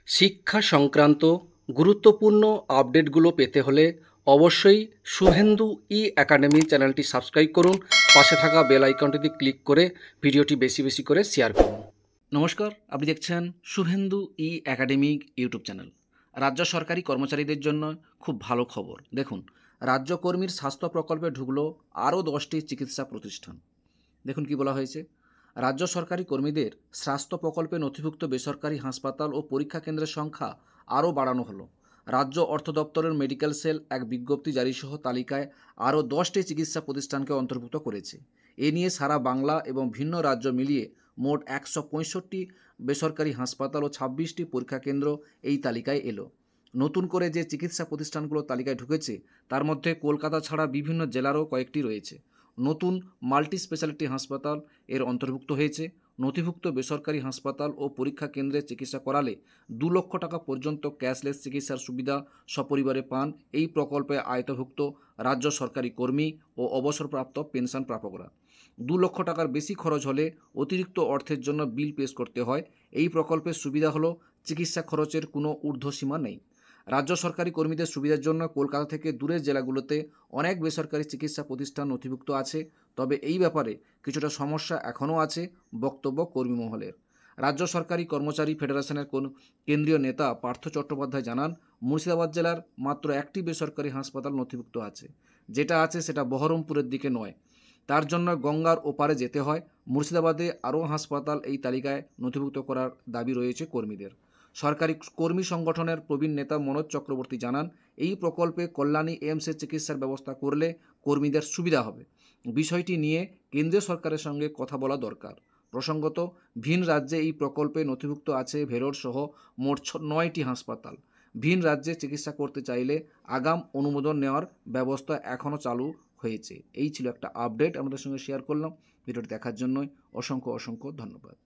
শিক্ষা সংক্রান্ত গুরুত্বপূর্ণ আপডেটগুলো পেতে হলে অবশ্যই শুভেন্দু একাডেমি চ্যানেলটি সাবস্ক্রাইব করুন। পাশে থাকা বেল আইকনটিতে ক্লিক করে ভিডিওটি বেশি বেশি করে শেয়ার করুন। নমস্কার, আপনি দেখছেন শুভেন্দু একাডেমিক ইউটিউব চ্যানেল। রাজ্য সরকারি কর্মচারীদের জন্য খুব ভালো খবর। দেখুন, রাজ্য কর্মীর স্বাস্থ্য প্রকল্পে ঢুকলো আরও 10টি চিকিৎসা প্রতিষ্ঠান। দেখুন কি বলা হয়েছে। রাজ্য সরকারি কর্মীদের স্বাস্থ্য প্রকল্পে নথিভুক্ত বেসরকারি হাসপাতাল ও পরীক্ষা কেন্দ্রের সংখ্যা আরও বাড়ানো হলো। রাজ্য অর্থ দপ্তরের মেডিকেল সেল এক বিজ্ঞপ্তি জারিসহ তালিকায় আরও 10টি চিকিৎসা প্রতিষ্ঠানকে অন্তর্ভুক্ত করেছে। এ নিয়ে সারা বাংলা এবং ভিন্ন রাজ্য মিলিয়ে মোট 165 বেসরকারি হাসপাতাল ও 26টি পরীক্ষা কেন্দ্র এই তালিকায় এলো। নতুন করে যে চিকিৎসা প্রতিষ্ঠানগুলো তালিকায় ঢুকেছে তার মধ্যে কলকাতা ছাড়া বিভিন্ন জেলারও কয়েকটি রয়েছে। নতুন মাল্টি স্পেশালিটি হাসপাতাল এর অন্তর্ভুক্ত হয়েছে। নথিভুক্ত বেসরকারি হাসপাতাল ও পরীক্ষা কেন্দ্রে চিকিৎসা করালে 2 লক্ষ টাকা পর্যন্ত ক্যাশলেস চিকিৎসার সুবিধা সপরিবারে পান এই প্রকল্পে আয়তভুক্ত রাজ্য সরকারি কর্মী ও অবসরপ্রাপ্ত পেনশন প্রাপকরা। 2 লক্ষ টাকার বেশি খরচ হলে অতিরিক্ত অর্থের জন্য বিল পেশ করতে হয়। এই প্রকল্পের সুবিধা হলো চিকিৎসা খরচের কোনো ঊর্ধ্বসীমা নেই। রাজ্য সরকারি কর্মীদের সুবিধার জন্য কলকাতা থেকে দূরের জেলাগুলোতে অনেক বেসরকারি চিকিৎসা প্রতিষ্ঠান নথিভুক্ত আছে, তবে এই ব্যাপারে কিছুটা সমস্যা এখনও আছে, বক্তব্য কর্মী মহলের। রাজ্য সরকারি কর্মচারী ফেডারেশনের কেন্দ্রীয় নেতা পার্থ চট্টোপাধ্যায় জানান, মুর্শিদাবাদ জেলার মাত্র একটি বেসরকারি হাসপাতাল নথিভুক্ত আছে। যেটা আছে সেটা বহরমপুরের দিকে নয়, তার জন্য গঙ্গার ওপারে যেতে হয়। মুর্শিদাবাদে আরও হাসপাতাল এই তালিকায় নথিভুক্ত করার দাবি রয়েছে কর্মীদের। সরকারি কর্মী সংগঠনের প্রবীণ নেতা মনোজ চক্রবর্তী জানান, এই প্রকল্পে কল্যাণী এইমসের চিকিৎসার ব্যবস্থা করলে কর্মীদের সুবিধা হবে। বিষয়টি নিয়ে কেন্দ্রীয় সরকারের সঙ্গে কথা বলা দরকার। প্রসঙ্গত, ভিন রাজ্যে এই প্রকল্পে নথিভুক্ত আছে ভেলোর সহ মোট 9টি হাসপাতাল। ভিন রাজ্যে চিকিৎসা করতে চাইলে আগাম অনুমোদন নেওয়ার ব্যবস্থা এখনও চালু হয়েছে। এই ছিল একটা আপডেট আমাদের সঙ্গে শেয়ার করলাম। ভিডিওটি দেখার জন্য অসংখ্য অসংখ্য ধন্যবাদ।